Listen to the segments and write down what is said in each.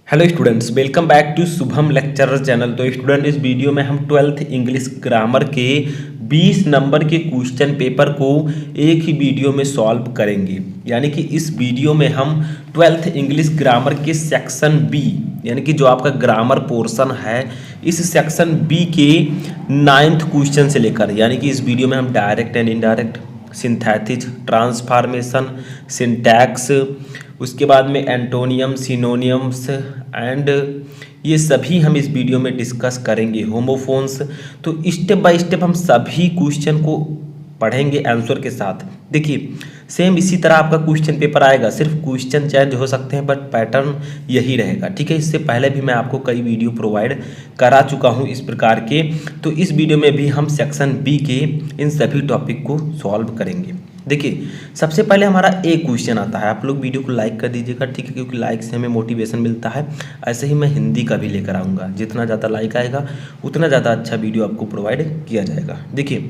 Hello students, welcome back to Shubham lecturer channel. तो student, इस video में हम 12th इंग्लिश ग्रामर के 20 नंबर के क्वेश्चन पेपर को एक ही वीडियो में सॉल्व करेंगे। यानी कि इस वीडियो में हम 12th इंग्लिश ग्रामर के सेक्शन बी, यानी कि जो आपका ग्रामर पोर्शन है, इस सेक्शन बी के 9th क्वेश्चन से लेकर, यानी कि इस वीडियो में हम direct and indirect, synthetic, transformation, syntax, उसके बाद में एंटोनियम, सिनोनियम्स एंड ये सभी हम इस वीडियो में डिस्कस करेंगे। होमोफोन्स, तो स्टेप बाय स्टेप हम सभी क्वेश्चन को पढ़ेंगे आंसर के साथ। देखिए, सेम इसी तरह आपका क्वेश्चन पेपर आएगा, सिर्फ क्वेश्चन चेंज हो सकते हैं बट पैटर्न यही रहेगा। ठीक है, इससे पहले भी मैं आपको कई वीडियो प्रोवाइड करा चुका हूं इस प्रकार के। तो इस वीडियो में भी हम सेक्शन बी के इन सभी टॉपिक को सॉल्व करेंगे। देखिए, सबसे पहले हमारा एक क्वेश्चन आता है। आप लोग वीडियो को लाइक कर दीजिएगा, ठीक है, क्योंकि लाइक से हमें मोटिवेशन मिलता है। ऐसे ही मैं हिंदी का भी लेकर आऊँगा, जितना ज़्यादा लाइक आएगा उतना ज़्यादा अच्छा वीडियो आपको प्रोवाइड किया जाएगा। देखिए,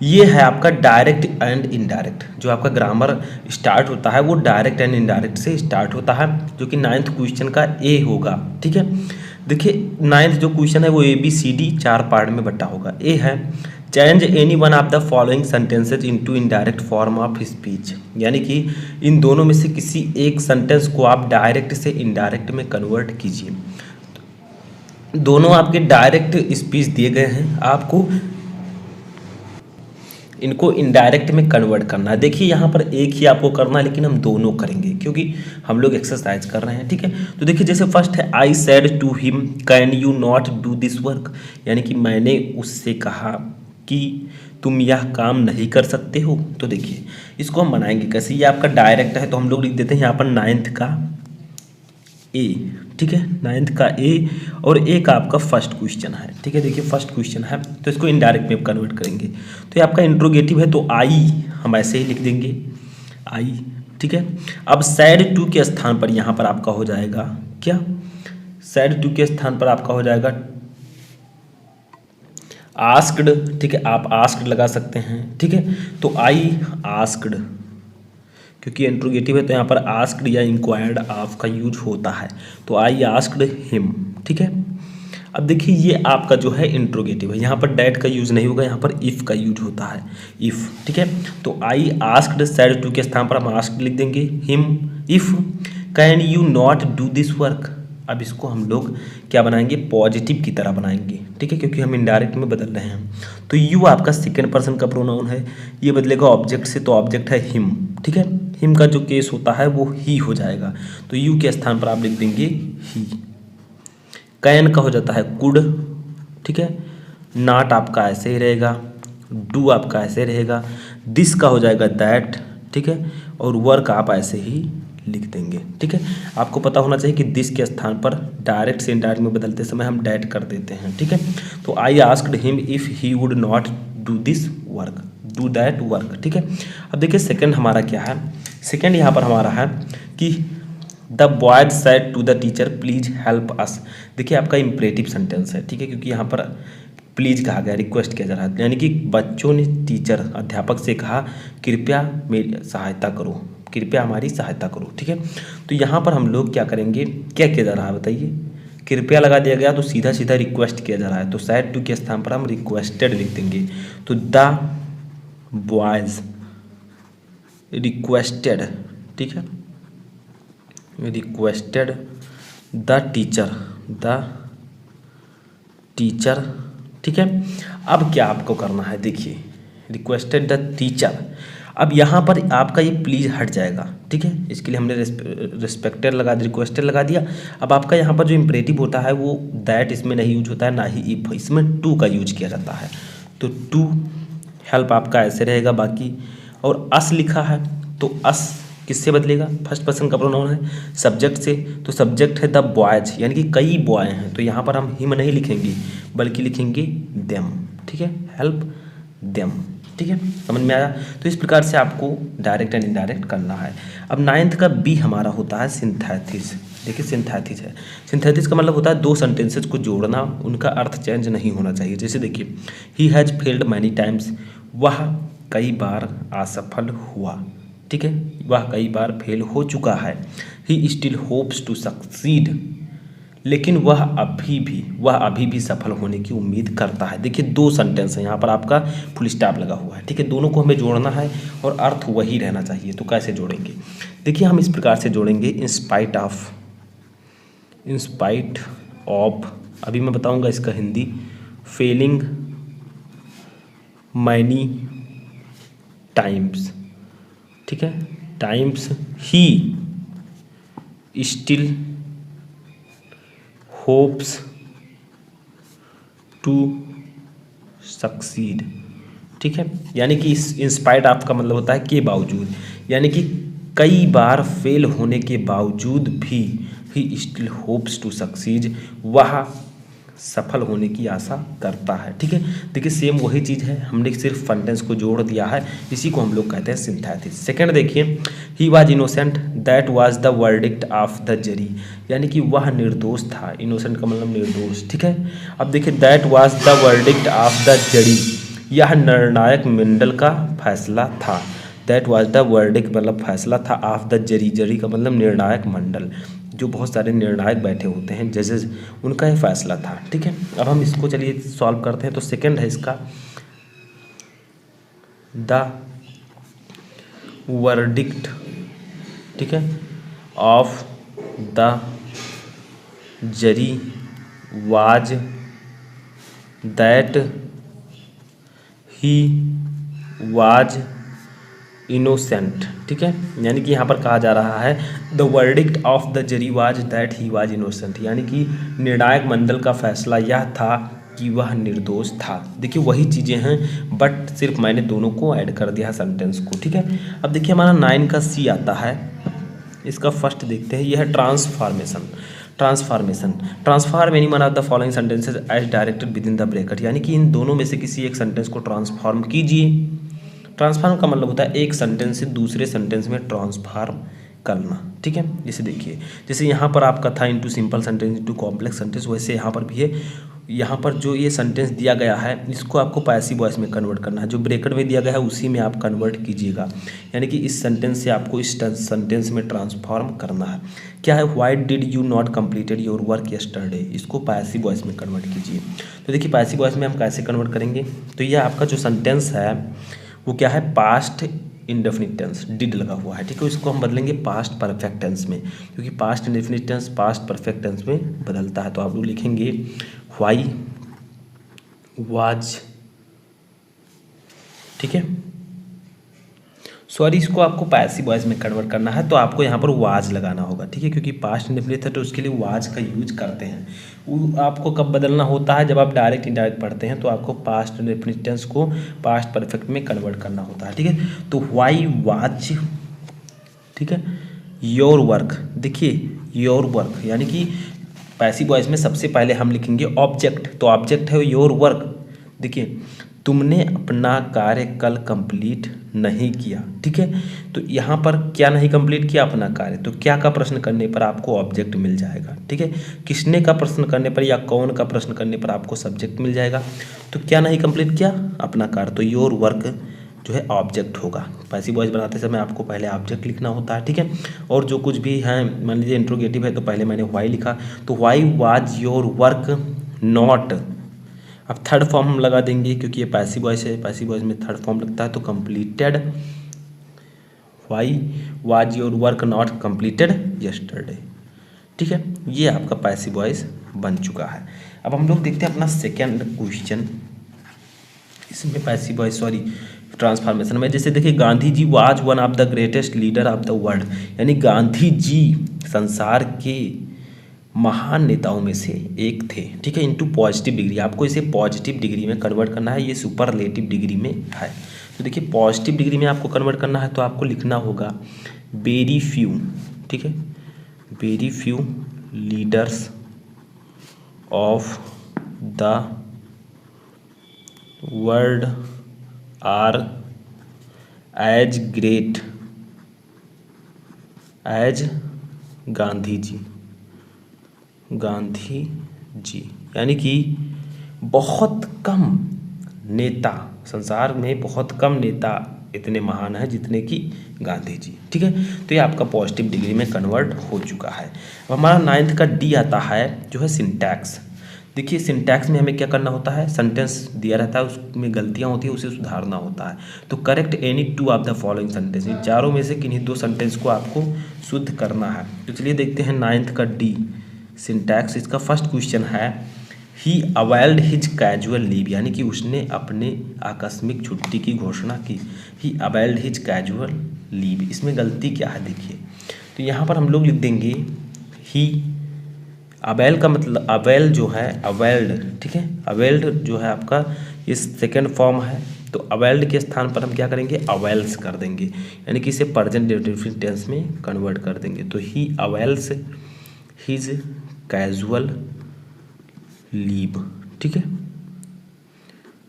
ये है आपका डायरेक्ट एंड इनडायरेक्ट। जो आपका ग्रामर स्टार्ट होता है वो डायरेक्ट एंड इनडायरेक्ट से स्टार्ट होता है, जो कि 9th क्वेश्चन का ए होगा। ठीक है, देखिए 9th जो क्वेश्चन है वो ABCD 4 पार्ट में बटा होगा। ए है, change any one of the following sentences into indirect form of speech. यानी कि इन दोनों में से किसी एक सेंटेंस को आप डायरेक्ट से इनडायरेक्ट में कन्वर्ट कीजिए। दोनों आपके डायरेक्ट स्पीच दिए गए हैं, आपको इनको इनडायरेक्ट में कन्वर्ट करना है। देखिए, यहाँ पर एक ही आपको करना है, लेकिन हम दोनों करेंगे क्योंकि हम लोग एक्सरसाइज कर रहे हैं। ठीक है, तो देखिए, जैसे फर्स्ट है, I said to him can you not do this work. यानी कि मैंने उससे कहा कि तुम यह काम नहीं कर सकते हो। तो देखिए, इसको हम बनाएंगे कैसे। ये आपका डायरेक्ट है, तो हम लोग लिख देते हैं यहाँ पर 9th का ए। ठीक है, 9th का ए और एक आपका फर्स्ट क्वेश्चन है। ठीक है, देखिए फर्स्ट क्वेश्चन है, तो इसको इनडायरेक्ट में कन्वर्ट करेंगे। तो ये आपका इंट्रोगेटिव है, तो आई हम ऐसे ही लिख देंगे, आई। ठीक है, अब सैड टू के स्थान पर यहाँ पर आपका हो जाएगा क्या, सैड टू के स्थान पर आपका हो जाएगा आस्क्ड। ठीक है, आप आस्क्ड लगा सकते हैं। ठीक है, तो आई आस्क्ड, क्योंकि इंट्रोगेटिव है तो यहाँ पर आस्क्ड या इंक्वायर्ड ऑफ का यूज होता है, तो आई आस्क्ड हिम। ठीक है, अब देखिए, ये आपका जो है इंट्रोगेटिव है, यहाँ पर डैट का यूज नहीं होगा, यहाँ पर इफ़ का यूज होता है, इफ़। ठीक है, तो आई आस्क्ड, सैड टू के स्थान पर हम आस्क्ड लिख देंगे, him. If can you not do this work. अब इसको हम लोग क्या बनाएंगे, पॉजिटिव की तरह बनाएंगे। ठीक है, क्योंकि हम इनडायरेक्ट में बदल रहे हैं। तो यू आपका सेकेंड पर्सन का प्रोनाउन है, ये बदलेगा ऑब्जेक्ट से, तो ऑब्जेक्ट है हिम। ठीक है, हिम का जो केस होता है वो ही हो जाएगा, तो यू के स्थान पर आप लिख देंगे ही। कैन का हो जाता है कुड। ठीक है, नॉट आपका ऐसे ही रहेगा, डू आपका ऐसे रहेगा, दिस का हो जाएगा दैट। ठीक है, और वर्क आप ऐसे ही लिख देंगे। ठीक है, आपको पता होना चाहिए कि दिस के स्थान पर डायरेक्ट से इनडायरेक्ट में बदलते समय हम डैट कर देते हैं। ठीक है, तो I asked him if he would not do this work, do that work. ठीक है, अब देखिए सेकंड हमारा क्या है। सेकंड यहाँ पर हमारा है कि the boys said to the teacher please help us. देखिए, आपका इंपरेटिव सेंटेंस है। ठीक है, क्योंकि यहाँ पर प्लीज कहा गया, रिक्वेस्ट किया जा रहा है, यानी कि बच्चों ने टीचर अध्यापक से कहा कृपया मेरी सहायता करो, कृपया हमारी सहायता करो। ठीक है, तो यहाँ पर हम लोग क्या करेंगे, क्या किया जा रहा है बताइए, कृपया लगा दिया गया तो सीधा सीधा रिक्वेस्ट किया जा रहा है, तो सैड टू के स्थान पर हम रिक्वेस्टेड लिख देंगे। तो द बॉयज रिक्वेस्टेड, ठीक है, requested the teacher, the teacher. ठीक है, अब क्या आपको करना है, देखिए रिक्वेस्टेड द टीचर। अब यहाँ पर आपका ये प्लीज हट जाएगा। ठीक है, इसके लिए हमने रिस्पेक्टेड लगा दिया, रिक्वेस्टेड लगा दिया। अब आपका यहाँ पर जो इम्परेटिव होता है वो दैट इसमें नहीं यूज होता है, ना ही इफ, इसमें टू का यूज किया जाता है। तो टू हेल्प आपका ऐसे रहेगा बाकी, और अस लिखा है तो अस किससे बदलेगा, फर्स्ट पर्सन का प्रोनाउन है, सब्जेक्ट से, तो सब्जेक्ट है द बॉयज, यानी कि कई बॉय हैं, तो यहाँ पर हम हिम नहीं लिखेंगे बल्कि लिखेंगे देम। ठीक है, हेल्प देम। ठीक है, समझ में आया। तो इस प्रकार से आपको डायरेक्ट एंड इनडायरेक्ट करना है। अब 9th का बी हमारा होता है सिंथेसिस। देखिए, सिंथेसिस है, सिंथेसिस का मतलब होता है दो सेंटेंसेस को जोड़ना, उनका अर्थ चेंज नहीं होना चाहिए। जैसे देखिए, he has failed many times, वह कई बार असफल हुआ। ठीक है, वह कई बार फेल हो चुका है। He still hopes to succeed, लेकिन वह अभी भी सफल होने की उम्मीद करता है। देखिए 2 सेंटेंस है यहाँ पर, आपका फुल स्टॉप लगा हुआ है, ठीक है। दोनों को हमें जोड़ना है और अर्थ वही रहना चाहिए। तो कैसे जोड़ेंगे, देखिए हम इस प्रकार से जोड़ेंगे, इन स्पाइट ऑफ, अभी मैं बताऊंगा इसका हिंदी, फेलिंग मैनी टाइम्स, ठीक है, times he still hopes to succeed, ठीक है। यानी कि इंस्पाइट ऑफ का मतलब होता है के बावजूद, यानी कि कई बार फेल होने के बावजूद भी he still hopes to succeed, वह सफल होने की आशा करता है, ठीक है। देखिए सेम वही चीज़ है, हमने सिर्फ सेंटेंस को जोड़ दिया है, इसी को हम लोग कहते हैं सिंथेसिस। सेकंड देखिए, he was innocent that was the verdict of the jury, यानी कि वह निर्दोष था, इनोसेंट का मतलब निर्दोष, ठीक है। अब देखिए that was the verdict of the jury, यह निर्णायक मंडल का फैसला था। दैट वाज द वर्डिक्ट मतलब फैसला था, ऑफ द जरी, जरी का मतलब निर्णायक मंडल, जो बहुत सारे निर्णायक बैठे होते हैं, जजेस, उनका ये फैसला था, ठीक है। अब हम इसको चलिए सॉल्व करते हैं। तो सेकंड है इसका, द वर्डिक्ट, ठीक है, of the zari was that he was innocent, ठीक है। यानी कि यहाँ पर कहा जा रहा है the verdict of the zari was that he was innocent, यानी कि निर्णायक मंडल का फैसला यह था कि वह निर्दोष था। देखिए वही चीज़ें हैं, बट सिर्फ मैंने दोनों को ऐड कर दिया सेंटेंस को, ठीक है। अब देखिए हमारा 9 का सी आता है, इसका फर्स्ट देखते हैं, यह है transformation. Transform any one of the following sentences as directed within the bracket, यानी कि इन दोनों में से किसी एक सेंटेंस को ट्रांसफॉर्म कीजिए। ट्रांसफॉर्म का मतलब होता है एक सेंटेंस से दूसरे सेंटेंस में ट्रांसफॉर्म करना, ठीक है। जैसे देखिए, जैसे यहाँ पर आपका था into simple sentence into complex sentence, वैसे यहाँ पर भी है। यहाँ पर जो ये सेंटेंस दिया गया है इसको आपको पैसिव वॉइस में कन्वर्ट करना है, जो ब्रैकेट में दिया गया है उसी में आप कन्वर्ट कीजिएगा, यानी कि इस सेंटेंस से आपको इस सेंटेंस में ट्रांसफॉर्म करना है। क्या है, why did you not completed your work yesterday, इसको पैसिव वॉइस में कन्वर्ट कीजिए। तो देखिए पैसिव वॉइस में हम कैसे कन्वर्ट करेंगे, तो ये आपका जो सेंटेंस है वो क्या है, पास्ट इंडेफिनिट टेंस, डिड लगा हुआ है, ठीक है। इसको हम बदलेंगे पास्ट परफेक्ट टेंस में, क्योंकि past indefinite tense past perfect tense में बदलता है। तो आप लोग लिखेंगे व्हाई वाज, ठीक है, सॉरी इसको आपको पैसिव वॉइस में कन्वर्ट करना है, तो आपको यहाँ पर वाज लगाना होगा, ठीक है, क्योंकि पास्ट इंडेफिनिट है तो उसके लिए वाज का यूज करते हैं। वो आपको कब बदलना होता है, जब आप डायरेक्ट इनडायरेक्ट पढ़ते हैं तो आपको पास्ट इंडेफिनिट टेंस को पास्ट परफेक्ट में कन्वर्ट करना होता है, ठीक है। तो व्हाई वाज, ठीक है, योर वर्क, देखिए योर वर्क यानी कि पैसिव वॉइस में सबसे पहले हम लिखेंगे ऑब्जेक्ट, तो ऑब्जेक्ट है योर वर्क। देखिए तुमने अपना कार्य कल कंप्लीट नहीं किया, ठीक है। तो यहाँ पर क्या नहीं कंप्लीट किया, अपना कार्य, तो क्या का प्रश्न करने पर आपको ऑब्जेक्ट मिल जाएगा, ठीक है। किसने का प्रश्न करने पर या कौन का प्रश्न करने पर आपको सब्जेक्ट मिल जाएगा। तो क्या नहीं कंप्लीट किया, अपना कार्य, तो योर वर्क जो है ऑब्जेक्ट होगा। पैसिव वॉइस बनाते समय आपको पहले ऑब्जेक्ट लिखना होता है, ठीक है। और जो कुछ भी है, मान लीजिए इंट्रोगेटिव है तो पहले मैंने व्हाई लिखा, तो why was your work not, अब थर्ड फॉर्म हम लगा देंगे क्योंकि ये पैसिव वॉइस है, पैसिव वॉइस में थर्ड फॉर्म लगता है, तो completed, why was your work not completed yesterday, ठीक है। ये आपका पैसिव वॉइस बन चुका है। अब हम लोग देखते हैं अपना सेकेंड क्वेश्चन, इसमें पैसिव वॉइस सॉरी ट्रांसफॉर्मेशन में। जैसे देखिए Gandhi ji was one of the greatest leader of the world, यानी गांधी जी संसार के महान नेताओं में से एक थे, ठीक है। इनटू पॉजिटिव डिग्री, आपको इसे पॉजिटिव डिग्री में कन्वर्ट करना है, ये सुपरलेटिव डिग्री में है। तो देखिए पॉजिटिव डिग्री में आपको कन्वर्ट करना है तो आपको लिखना होगा वेरी फ्यू, ठीक है, very few leaders of the world are as great as Gandhi ji, Gandhi ji, यानी कि बहुत कम नेता, संसार में बहुत कम नेता इतने महान है जितने कि गांधी जी। ठीक है, तो ये आपका पॉजिटिव डिग्री में कन्वर्ट हो चुका है। अब हमारा 9th का डी आता है जो है सिंटैक्स। देखिए सिंटैक्स में हमें क्या करना होता है, सेंटेंस दिया रहता है, उसमें गलतियां होती है, उसे सुधारना होता है। तो correct any 2 of the following sentence, इन चारों में से किन्हीं 2 सेंटेंस को आपको शुद्ध करना है। तो चलिए देखते हैं 9th का डी सिंटैक्स। इसका फर्स्ट क्वेश्चन है ही अवेल्ड हिज कैजुअल लीव, यानी कि उसने अपने आकस्मिक छुट्टी की घोषणा की। ही अवेल्ड हिज कैजुअल लीव, इसमें गलती क्या है देखिए। तो यहाँ पर हम लोग लिख देंगे ही, अवेल का मतलब अवेल जो है अवेल्ड, ठीक है, अवेल्ड जो है आपका इस सेकेंड फॉर्म है, तो अवेल्ड के स्थान पर हम क्या करेंगे, अवेल्स कर देंगे, यानी कि इसे प्रेजेंट डेफिनिट टेंस में कन्वर्ट कर देंगे। तो ही अवेल्स हिज कैजुअल लीव, ठीक है,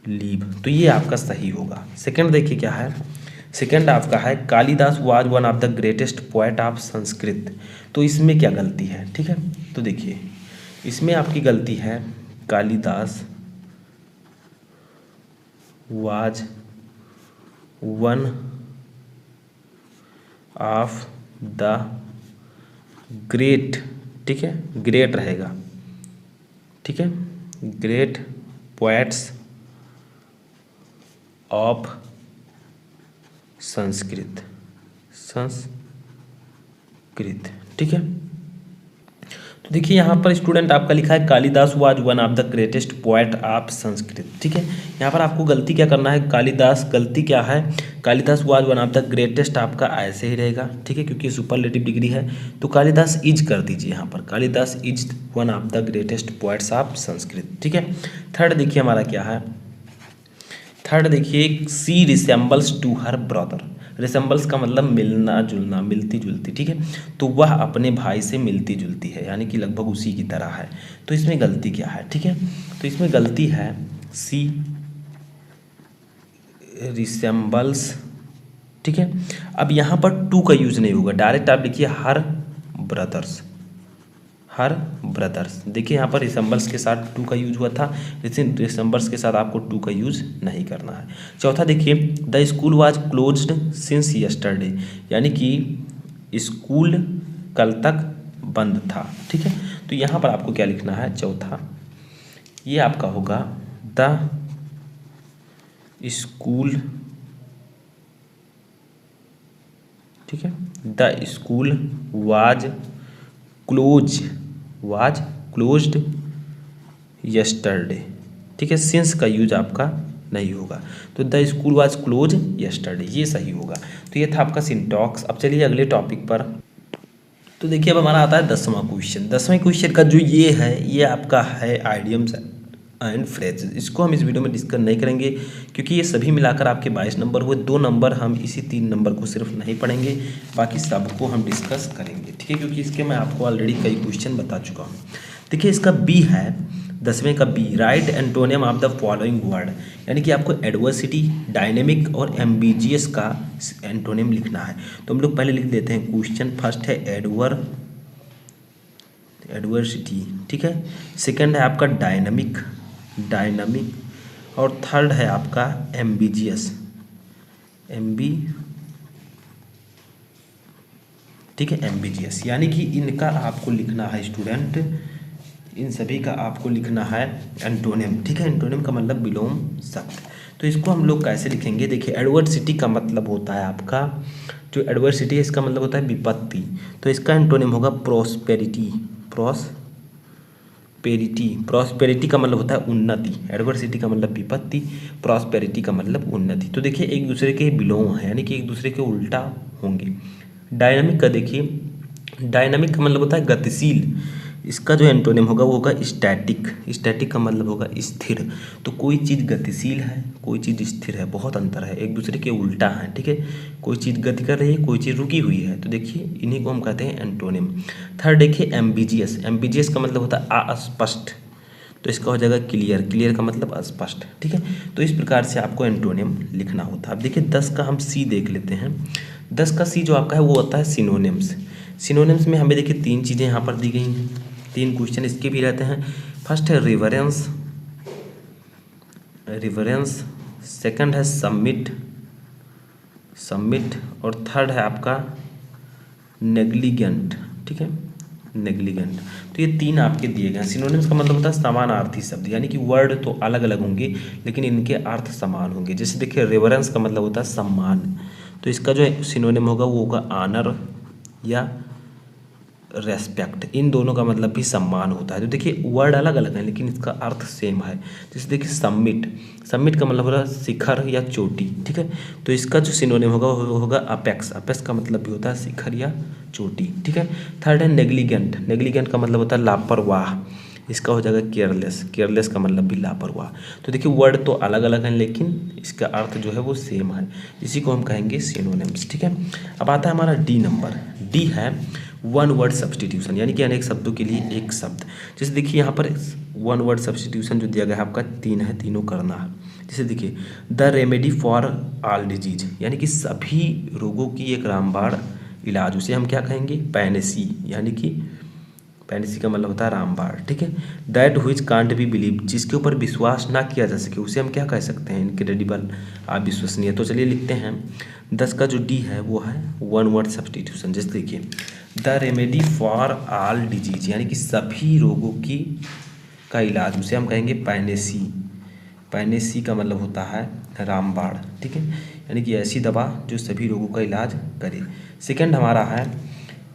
लीव, तो ये आपका सही होगा। सेकंड देखिए क्या है, सेकंड आपका है Kalidas was one of the greatest poet of Sanskrit. तो इसमें क्या गलती है, ठीक है, तो देखिए इसमें आपकी गलती है Kalidas was one of the great, ठीक है, ग्रेट रहेगा, ठीक है, ग्रेट पोएट्स ऑफ संस्कृत, ठीक है। तो देखिए यहाँ पर स्टूडेंट आपका लिखा है Kalidas was one of the greatest poet of Sanskrit, ठीक है। यहाँ पर आपको गलती क्या करना है, कालिदास, गलती क्या है, Kalidas was one of the greatest आपका ऐसे ही रहेगा, ठीक है, क्योंकि सुपरलेटिव डिग्री है, तो कालिदास इज कर दीजिए यहाँ पर, Kalidas is one of the greatest poets of Sanskrit, ठीक है। थर्ड देखिए हमारा क्या है, थर्ड देखिए she resembles to her brother. Resembles का मतलब मिलना जुलना, मिलती जुलती, ठीक है, तो वह अपने भाई से मिलती जुलती है, यानी कि लगभग उसी की तरह है। तो इसमें गलती क्या है, ठीक है, तो इसमें गलती है सी रिसेम्बल्स, ठीक है। अब यहाँ पर टू का यूज नहीं होगा, डायरेक्ट आप लिखिए हर ब्रदर्स, हर ब्रदर्स। देखिए यहाँ पर रिसेम्बल्स के साथ टू का यूज हुआ था, लेकिन रिसेम्बल्स के साथ आपको टू का यूज नहीं करना है। चौथा देखिए the school was closed since yesterday, यानी कि स्कूल कल तक बंद था, ठीक है। तो यहाँ पर आपको क्या लिखना है, चौथा ये आपका होगा द स्कूल, ठीक है, the school was closed yesterday, ठीक है, सिंस का यूज आपका नहीं होगा, तो the school was close yesterday, ये सही होगा। तो ये था आपका सिंटैक्स। अब चलिए अगले टॉपिक पर। तो देखिए अब हमारा आता है 10वां क्वेश्चन। 10वें क्वेश्चन का जो ये है, ये आपका है आइडियम्स एंड फ्रेजेस। इसको हम इस वीडियो में डिस्कस नहीं करेंगे, क्योंकि ये सभी मिलाकर आपके 22 नंबर हुए, 2 नंबर हम इसी 3 नंबर को सिर्फ नहीं पढ़ेंगे, बाकी सबको हम डिस्कस करेंगे, ठीक है, क्योंकि इसके मैं आपको ऑलरेडी कई क्वेश्चन बता चुका हूँ। देखिए इसका बी है, 10वें का B, right antonym of the following word, यानी कि आपको एडवर्सिटी, डायनेमिक और एम्बिजियस का एंटोनियम लिखना है। तो हम लोग पहले लिख देते हैं क्वेश्चन। फर्स्ट है एडवर्सिटी, ठीक है, सेकंड है आपका डायनामिक, और थर्ड है आपका एम्बिजियस, ठीक है, एम्बिजियस, यानी कि इनका आपको लिखना है स्टूडेंट, इन सभी का आपको लिखना है एंटोनियम, ठीक है। एंटोनियम का मतलब विलोम शब्द। तो इसको हम लोग कैसे लिखेंगे, देखिए एडवर्सिटी का मतलब होता है आपका, जो एडवर्सिटी है इसका मतलब होता है विपत्ति, तो इसका एंटोनियम होगा प्रॉस्पेरिटी, प्रॉस्पेरिटी का मतलब होता है उन्नति, एडवर्सिटी का मतलब विपत्ति, प्रॉस्पेरिटी का मतलब उन्नति। तो देखिए एक दूसरे के विलोम है, यानी कि एक दूसरे के उल्टा होंगे। डायनामिक का देखिए, डायनामिक का मतलब होता है गतिशील, इसका जो एंटोनिम होगा वो होगा स्टैटिक का मतलब होगा स्थिर। तो कोई चीज़ गतिशील है, कोई चीज़ स्थिर है, बहुत अंतर है, एक दूसरे के उल्टा है, ठीक है, कोई चीज़ गति कर रही है, कोई चीज़ रुकी हुई है, तो देखिए इन्हीं को हम कहते हैं एंटोनिम। थर्ड देखिए एम्बिजियस का मतलब होता है अस्पष्ट, तो इसका हो जाएगा क्लियर का मतलब अस्पष्ट, ठीक है। तो इस प्रकार से आपको एंटोनिम लिखना होता है। अब देखिए 10 का हम सी देख लेते हैं। 10 का सी जो आपका है वो होता है सिनोनिम्स में हमें देखिए 3 चीज़ें यहाँ पर दी गई हैं, 3 क्वेश्चन इसके भी रहते हैं। फर्स्ट है रिवरेंस, सेकंड है सबमिट, सबमिट, और थर्ड है आपका नेग्लिजेंट, ठीक है, नेग्लिजेंट। तो ये 3 आपके दिए गए हैं। सिनोनिम्स का मतलब होता है समानार्थी शब्द, यानी कि वर्ड तो अलग अलग होंगे लेकिन इनके अर्थ समान होंगे। जैसे देखिए रेवरेंस का मतलब होता है सम्मान, तो इसका जो सिनोनिम होगा वो होगा ऑनर या रेस्पेक्ट। इन दोनों का मतलब भी सम्मान होता है। तो देखिए वर्ड अलग अलग है लेकिन इसका अर्थ सेम है। जैसे देखिए सबमिट, सबमिट का मतलब होगा शिखर या चोटी, ठीक है, तो इसका जो सिनोनिम होगा वो होगा अपेक्स, अपेक्स का मतलब भी होता है शिखर या चोटी, ठीक है। थर्ड है नेग्लिजेंट, नेग्लिजेंट का मतलब होता है लापरवाह, इसका हो जाएगा केयरलेस, केयरलेस का मतलब भी लापरवाह। तो देखिए वर्ड तो अलग अलग हैं लेकिन इसका अर्थ जो है वो सेम है, इसी को हम कहेंगे सिनोनिम्स, ठीक है। अब आता है हमारा डी नंबर। डी है वन वर्ड सब्सटीट्यूशन, यानी कि अनेक शब्दों के लिए एक शब्द। जैसे देखिए यहाँ पर वन वर्ड सब्सटीट्यूशन जो दिया गया है आपका 3 है, तीनों करना है। जैसे देखिए the remedy for all disease, यानी कि सभी रोगों की एक रामबाण इलाज, उसे हम क्या कहेंगे पैनेसी, यानी कि पैनेसी का मतलब होता है रामबाण, ठीक है। That which can't be believe, जिसके ऊपर विश्वास ना किया जा सके उसे हम क्या कह सकते हैं इनक्रेडिबल, अविश्वसनीय। तो चलिए लिखते हैं 10 का जो डी है वो है वन वर्ड सब्सटीट्यूशन। जैसे देखिए the remedy for all disease, यानी कि सभी रोगों की का इलाज, उसे हम कहेंगे पैनेसी, पैनेसी का मतलब होता है रामबाण, ठीक है, यानी कि ऐसी दवा जो सभी रोगों का इलाज करे। सेकंड हमारा है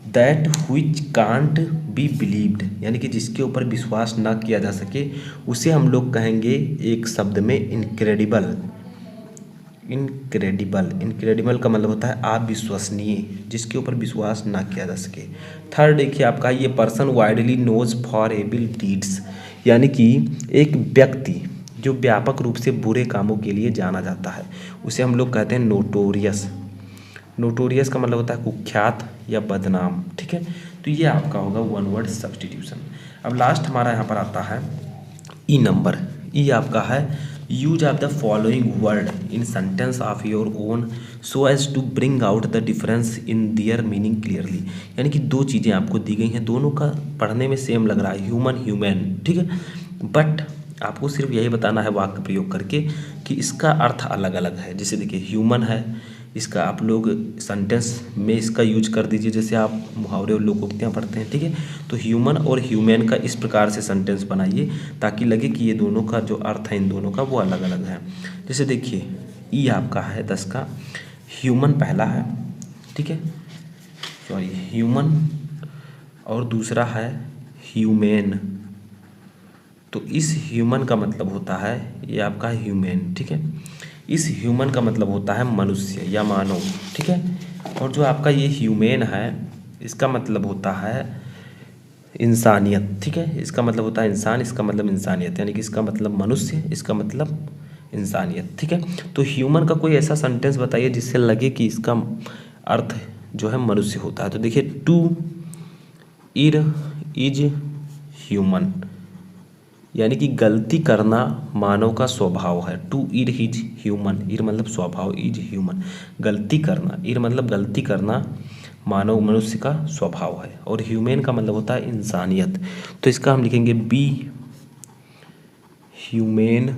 that which can't be believed, यानी कि जिसके ऊपर विश्वास ना किया जा सके उसे हम लोग कहेंगे एक शब्द में इनक्रेडिबल, इनक्रेडिबल, इनक्रेडिबल का मतलब होता है अविश्वसनीय, जिसके ऊपर विश्वास ना किया जा सके। थर्ड देखिए आपका ये person widely knows for evil deeds, यानी कि एक व्यक्ति जो व्यापक रूप से बुरे कामों के लिए जाना जाता है उसे हम लोग कहते हैं नोटोरियस, नोटोरियस का मतलब होता है कुख्यात या बदनाम, ठीक है। तो ये आपका होगा वन वर्ड सब्सटीट्यूशन। अब लास्ट हमारा यहाँ पर आता है ई नंबर। ई आपका है use of the following word in sentence of your own so as to bring out the difference in their meaning clearly, यानी कि 2 चीज़ें आपको दी गई हैं, दोनों का पढ़ने में सेम लग रहा है, ह्यूमन ह्यूमन, ठीक है, बट आपको सिर्फ यही बताना है वाक्य प्रयोग करके कि इसका अर्थ अलग अलग है। जैसे देखिए ह्यूमन है, इसका आप लोग सेंटेंस में इसका यूज कर दीजिए, जैसे आप मुहावरे और लोकोक्तियाँ पढ़ते हैं, ठीक है, तो ह्यूमन और ह्यूमन का इस प्रकार से सेंटेंस बनाइए ताकि लगे कि ये दोनों का जो अर्थ है इन दोनों का वो अलग अलग है। जैसे देखिए ई आपका है 10 का, ह्यूमन पहला है, ठीक है, सॉरी ह्यूमन, और दूसरा है ह्यूमेन। तो इस ह्यूमन का मतलब होता है ये आपका ह्यूमेन, ठीक है, इस ह्यूमन का मतलब होता है मनुष्य या मानव, ठीक है, और जो आपका ये ह्यूमेन है इसका मतलब होता है इंसानियत, ठीक है, इसका मतलब होता है इंसान, इसका मतलब इंसानियत, यानी कि इसका मतलब मनुष्य, इसका मतलब इंसानियत, ठीक है। तो ह्यूमन का कोई ऐसा सेंटेंस बताइए जिससे लगे कि इसका अर्थ जो है मनुष्य होता है। तो देखिए टू इर इज ह्यूमन, यानी कि गलती करना मानव का स्वभाव है। टू इर इज ह्यूमन, इर मतलब स्वभाव, इज ह्यूमन, गलती करना, इर मतलब गलती करना मानव मनुष्य का स्वभाव है, और ह्यूमन का मतलब होता है इंसानियत। तो इसका हम लिखेंगे be human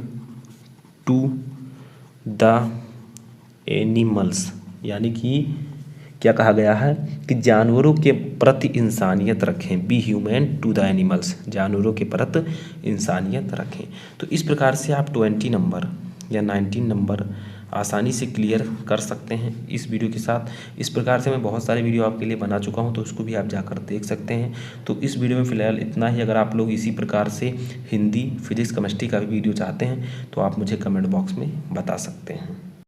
to the animals, यानी कि क्या कहा गया है कि जानवरों के प्रति इंसानियत रखें, be human to the animals, जानवरों के प्रति इंसानियत रखें। तो इस प्रकार से आप 20 नंबर या 19 नंबर आसानी से क्लियर कर सकते हैं इस वीडियो के साथ। इस प्रकार से मैं बहुत सारे वीडियो आपके लिए बना चुका हूं, तो उसको भी आप जाकर देख सकते हैं। तो इस वीडियो में फ़िलहाल इतना ही। अगर आप लोग इसी प्रकार से हिंदी, फिजिक्स, केमिस्ट्री का भी वीडियो चाहते हैं तो आप मुझे कमेंट बॉक्स में बता सकते हैं।